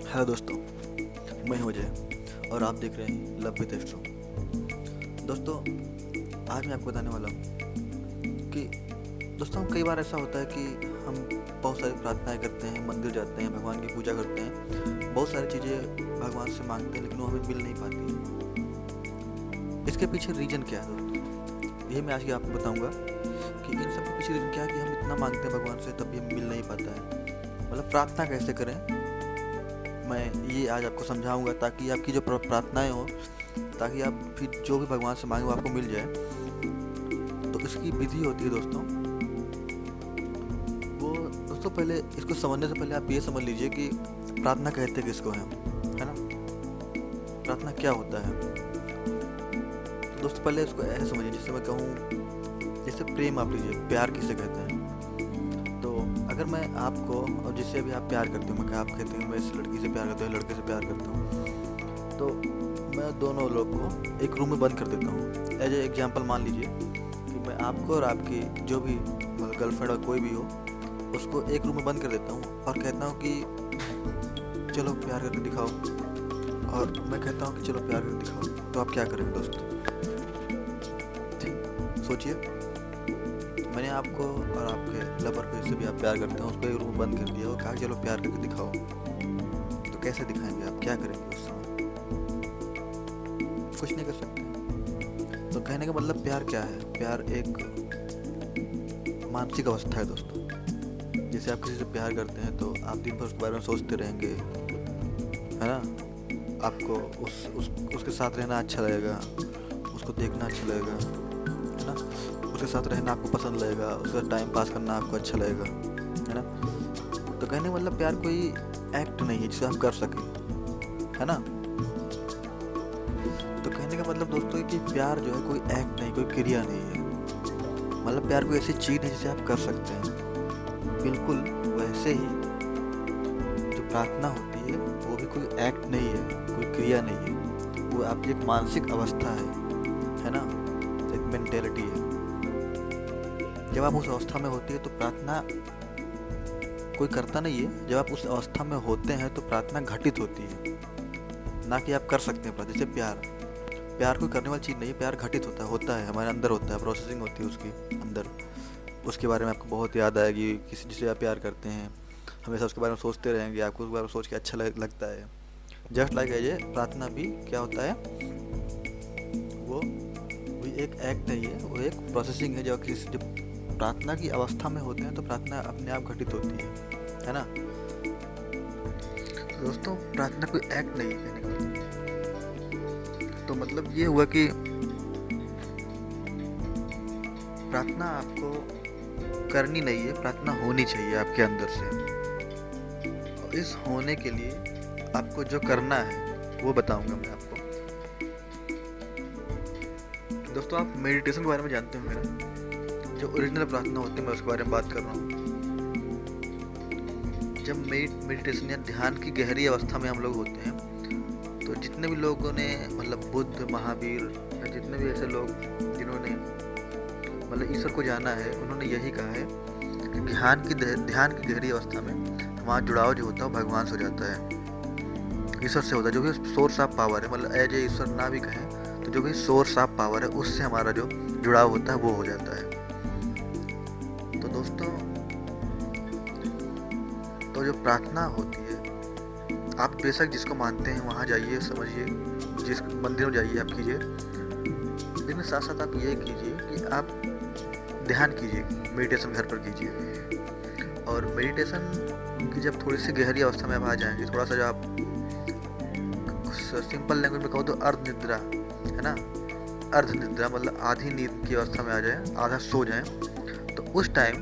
Hello दोस्तों, मैं हूं अजय और आप देख रहे हैं लव विद एस्ट्रो। दोस्तों, आज मैं आपको बताने वाला हूं कि दोस्तों कई बार ऐसा होता है कि हम बहुत सारी प्रार्थनाएं करते हैं, मंदिर जाते हैं, भगवान की पूजा करते हैं, बहुत सारी चीज़ें भगवान से मांगते हैं, लेकिन वो हमें मिल नहीं पाती। इसके पीछे रीज़न क्या है दोस्तों, ये मैं आज आपको बताऊँगा कि इन सब के पीछे रीज़न क्या है कि हम इतना मांगते हैं भगवान से तब भी हमें मिल नहीं पाता है। मतलब प्रार्थना कैसे करें, मैं ये आज आपको समझाऊंगा ताकि आपकी जो प्रार्थनाएं हो, ताकि आप फिर जो भी भगवान से मांगे वो आपको मिल जाए। तो इसकी विधि होती है दोस्तों, वो दोस्तों पहले इसको समझने से पहले आप ये समझ लीजिए कि प्रार्थना कहते किसको हैं, है ना। प्रार्थना क्या होता है तो दोस्तों पहले इसको ऐसे समझिए, जैसे मैं कहूँ जैसे प्रेम आप लीजिए, प्यार किसे कहते हैं। तो अगर मैं आपको और जिससे भी आप प्यार करते हो, मैं आप कहते हैं मैं इस लड़की से प्यार करता हूँ, लड़के से प्यार करता हूँ, तो मैं दोनों लोग को एक रूम में बंद कर देता हूँ। एज ए एग्जाम्पल मान लीजिए कि मैं आपको और आपकी जो भी मतलब गर्लफ्रेंड और कोई भी हो, उसको एक रूम में बंद कर देता हूँ और कहता हूँ कि चलो प्यार करके दिखाओ, और मैं कहता हूँ कि चलो प्यार करके दिखाओ। तो आप क्या करेंगे दोस्तों, सोचिए। मैंने आपको और आपके लवर को, जिससे भी आप प्यार करते हैं, उसको एक रूम बंद कर दिया और कहा चलो प्यार करके दिखाओ। तो कैसे दिखाएंगे आप, क्या करेंगे उस समय? कुछ नहीं कर सकते। तो कहने का मतलब प्यार क्या है? प्यार एक मानसिक अवस्था है दोस्तों। जैसे आप किसी से प्यार करते हैं तो आप दिन भर उसके बारे में सोचते रहेंगे, है ना। आपको उसके साथ रहना अच्छा लगेगा, उसको देखना अच्छा लगेगा, है ना। उसके साथ रहना आपको पसंद लगेगा, उसका टाइम पास करना आपको अच्छा लगेगा, है ना। तो कहने का मतलब प्यार कोई एक्ट नहीं है जिसे आप कर सकें, है ना। तो कहने का मतलब दोस्तों कि प्यार जो है कोई एक्ट नहीं, कोई क्रिया नहीं है। मतलब प्यार कोई ऐसी चीज़ है जिसे आप कर सकते हैं। बिल्कुल वैसे ही जो प्रार्थना होती है वो भी कोई एक्ट नहीं है, कोई क्रिया नहीं है, वो आपकी एक मानसिक अवस्था है ना, एक मेंटेलिटी है। जब आप उस अवस्था में होती है तो प्रार्थना कोई करता नहीं है। जब आप उस अवस्था में होते हैं तो प्रार्थना घटित होती है, ना कि आप कर सकते हैं। जैसे प्यार कोई करने वाली चीज़ नहीं है, प्यार घटित होता है हमारे अंदर होता है, प्रोसेसिंग होती है उसकी अंदर। उसके बारे में आपको बहुत याद आएगी, किसी जिसे आप प्यार करते हैं हमेशा उसके बारे में सोचते रहेंगे, आपको उसके बारे में सोच के अच्छा लगता है। जस्ट लाइक एज प्रार्थना भी क्या होता है, वो भी एक एक्ट नहीं है, वो एक प्रोसेसिंग है। जब प्रार्थना की अवस्था में होते हैं तो प्रार्थना अपने आप घटित होती है ना। दोस्तों प्रार्थना कोई एक्ट नहीं है, तो मतलब ये हुआ कि प्रार्थना आपको करनी नहीं है, प्रार्थना होनी चाहिए आपके अंदर से। और इस होने के लिए आपको जो करना है वो बताऊंगा मैं आपको। दोस्तों आप मेडिटेशन के बारे में जानते होंगे ना, जो ओरिजिनल प्रार्थना होती है मैं उसके बारे में बात कर रहा हूँ। जब मेडिटेशन या ध्यान की गहरी अवस्था में हम लोग होते हैं तो जितने भी लोगों ने मतलब बुद्ध, महावीर या जितने भी ऐसे लोग जिन्होंने मतलब ईश्वर को जाना है, उन्होंने यही कहा है कि ध्यान की गहरी अवस्था में हमारा जुड़ाव जो होता है भगवान से हो जाता है, ईश्वर से होता है। जो भी सोर्स ऑफ पावर है, मतलब एज ए ईश्वर ना भी कहें तो जो भी सोर्स ऑफ पावर है उससे हमारा जो जुड़ाव होता है वो हो जाता है। तो दोस्तों तो जो प्रार्थना होती है, आप बेशक जिसको मानते हैं वहाँ जाइए, समझिए, जिस मंदिर में जाइए आप कीजिए, लेकिन साथ साथ आप ये कीजिए कि आप ध्यान कीजिए, मेडिटेशन घर पर कीजिए। और मेडिटेशन की जब थोड़ी सी गहरी अवस्था में आप आ जाएंगे, थोड़ा सा जो आप सिंपल लैंग्वेज में कहो तो अर्ध निद्रा, है ना। अर्ध निद्रा मतलब आधी नींद की अवस्था में आ जाए, आधा सो जाएं, तो उस टाइम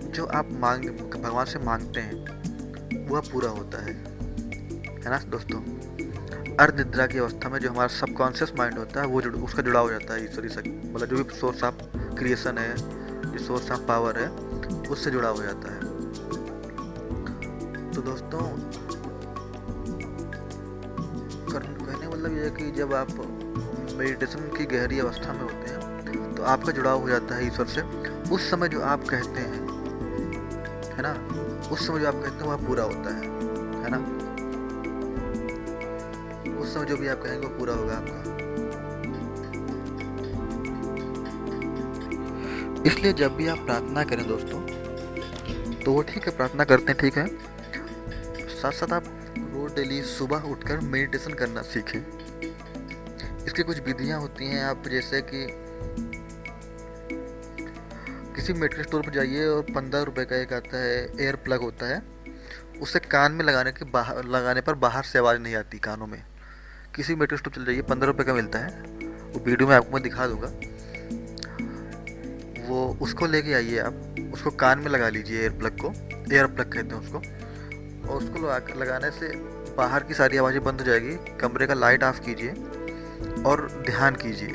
जो आप भगवान से मांगते हैं वह पूरा होता है ना दोस्तों। अर्ध निद्रा की अवस्था में जो हमारा सबकॉन्शियस माइंड होता है वो उसका जुड़ाव हो जाता है ईश्वरी से, मतलब जो भी सोर्स ऑफ क्रिएशन है, जो सोर्स ऑफ पावर है, उससे जुड़ा हो जाता है। तो दोस्तों कहने मतलब ये है कि जब आप मेडिटेशन की गहरी अवस्था में होते हैं तो आपका जुड़ाव हो जाता है ईश्वर से। उस समय जो आप कहते हैं, है ना, उस समय जो आप कहते हैं वह पूरा होता है ना। उस समय जो भी आप कहेंगे वो पूरा होगा आपका। इसलिए जब भी आप प्रार्थना करें दोस्तों, तो वो ठीक है, प्रार्थना करते हैं, ठीक है, साथ साथ आप रोज डेली सुबह उठकर मेडिटेशन करना सीखें। इसकी कुछ विधियां होती हैं। आप जैसे कि किसी मेडिकल स्टोर पर जाइए और 15 रुपए का एक आता है एयर प्लग होता है, उसे कान में लगाने पर बाहर से आवाज़ नहीं आती कानों में। किसी मेडिकल स्टोर चल जाइए, 15 रुपए का मिलता है, वो वीडियो में आपको मैं दिखा दूंगा। वो उसको लेके आइए, आप उसको कान में लगा लीजिए, एयर प्लग को, एयर प्लग कहते हैं उसको, और उसको लगाने से बाहर की सारी आवाज़ें बंद हो जाएगी। कमरे का लाइट ऑफ कीजिए और ध्यान कीजिए,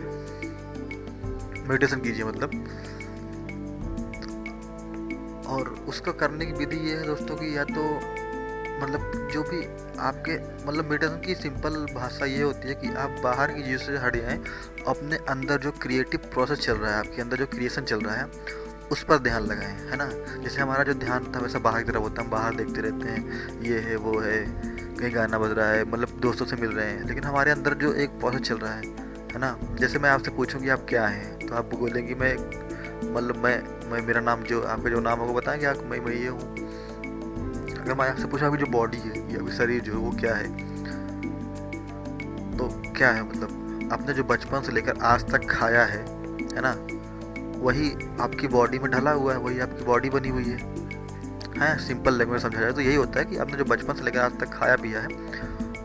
मेडिटेशन कीजिए मतलब। और उसको करने की विधि ये है दोस्तों कि या तो मतलब जो भी आपके मतलब मेडिटेशन की सिंपल भाषा ये होती है कि आप बाहर की चीज़ों से हट जाएं, अपने अंदर जो क्रिएटिव प्रोसेस चल रहा है, आपके अंदर जो क्रिएशन चल रहा है उस पर ध्यान लगाएं, है ना। जैसे हमारा जो ध्यान था वैसा बाहर की तरफ होता है, हम बाहर देखते रहते हैं, ये है वो है, कहीं गाना बज रहा है, मतलब दोस्तों से मिल रहे हैं, लेकिन हमारे अंदर जो एक प्रोसेस चल रहा है ना। जैसे मैं आपसे पूछूं कि आप क्या हैं, तो आप बोलेंगे मैं मतलब मैं मेरा नाम, जो आपका जो नाम होगा बताएंगे आप, मैं ये हूँ। अगर मैं आपसे पूछा कि जो बॉडी है या शरीर जो है वो क्या है, तो क्या है मतलब आपने जो बचपन से लेकर आज तक खाया है ना, वही आपकी बॉडी में ढला हुआ है, वही आपकी बॉडी बनी हुई है। सिंपल लैंग्वेज समझा जाए तो यही होता है कि आपने जो बचपन से लेकर आज तक खाया पिया है,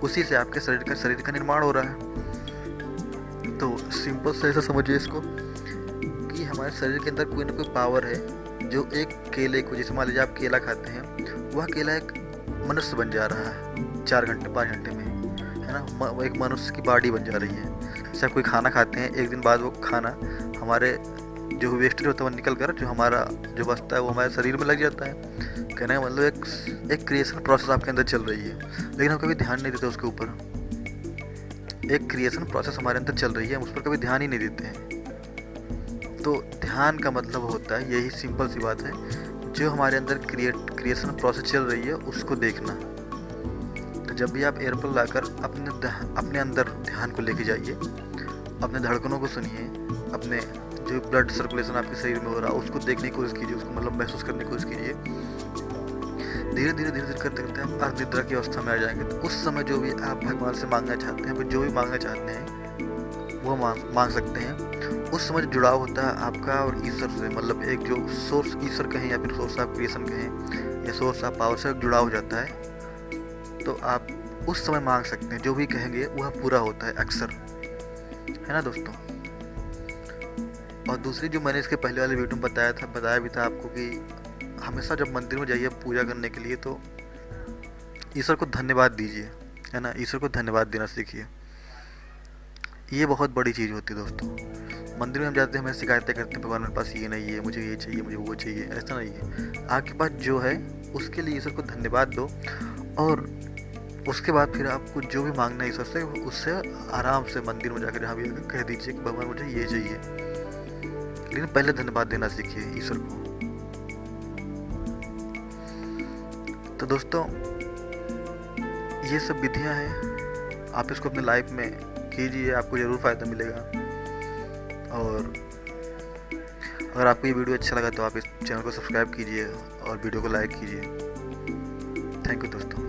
उसी से आपके शरीर का निर्माण हो रहा है। तो सिंपल से ऐसा समझिए इसको कि हमारे शरीर के अंदर कोई ना कोई पावर है जो एक केले को, जैसे मान लीजिए आप केला खाते हैं, वह केला एक मनुष्य बन जा रहा है 4 घंटे 5 घंटे में, है ना। वो एक मनुष्य की बॉडी बन जा रही है। जैसे आप कोई खाना खाते हैं, एक दिन बाद वो खाना हमारे जो वेस्टेज होता है वो निकल कर जो हमारा जो बचता है वो हमारे शरीर में लग जाता है। कहने का मतलब एक क्रिएशन प्रोसेस आपके अंदर चल रही है, लेकिन हम कभी ध्यान नहीं देते उसके ऊपर। एक क्रिएशन प्रोसेस हमारे अंदर चल रही है, हम उस पर कभी ध्यान ही नहीं देते हैं। तो ध्यान का मतलब होता है यही, सिंपल सी बात है, जो हमारे अंदर क्रिएशन प्रोसेस चल रही है उसको देखना। तो जब भी आप एयरप्लग लाकर अपने अंदर ध्यान को लेके जाइए, अपने धड़कनों को सुनिए, अपने जो ब्लड सर्कुलेशन आपके शरीर में हो रहा है उसको देखने की कोशिश कीजिए, उसको मतलब महसूस करने की कोशिश कीजिए। धीरे धीरे करते करते हम अर्धनिद्रा की अवस्था में आ जाएंगे। तो उस समय जो भी आप भगवान से मांगना चाहते हैं, जो भी मांगना चाहते हैं वो मांग सकते हैं। उस समय जुड़ाव होता है आपका और ईश्वर से, मतलब एक जो सोर्स ईश्वर कहें या फिर सोर्स ऑफ क्रिएशन कहें या सोर्स ऑफ पावर से जुड़ाव हो जाता है। तो आप उस समय मांग सकते हैं, जो भी कहेंगे वह पूरा होता है अक्सर, है ना दोस्तों। और दूसरी जो मैंने इसके पहले वाले वीडियो में बताया भी था आपको कि हमेशा जब मंदिर में जाइए पूजा करने के लिए, तो ईश्वर को धन्यवाद दीजिए, है ना। ईश्वर को धन्यवाद देना सीखिए, ये बहुत बड़ी चीज़ होती है दोस्तों। मंदिर में हम जाते हैं, हमें शिकायतें करते हैं, भगवान मेरे पास ये नहीं है, मुझे ये चाहिए, मुझे वो चाहिए, ऐसा नहीं है। आपके पास जो है उसके लिए ईश्वर को धन्यवाद दो, और उसके बाद फिर आपको जो भी मांगना है ईश्वर से, उससे आराम से मंदिर में जाकर यहाँ भी कह दीजिए कि भगवान मुझे ये चाहिए, लेकिन पहले धन्यवाद देना सीखिए ईश्वर को। तो दोस्तों ये सब विधियाँ हैं, आप इसको अपने लाइफ में कीजिए, आपको ज़रूर फ़ायदा मिलेगा। और अगर आपको ये वीडियो अच्छा लगा तो आप इस चैनल को सब्सक्राइब कीजिए और वीडियो को लाइक कीजिए। थैंक यू दोस्तों।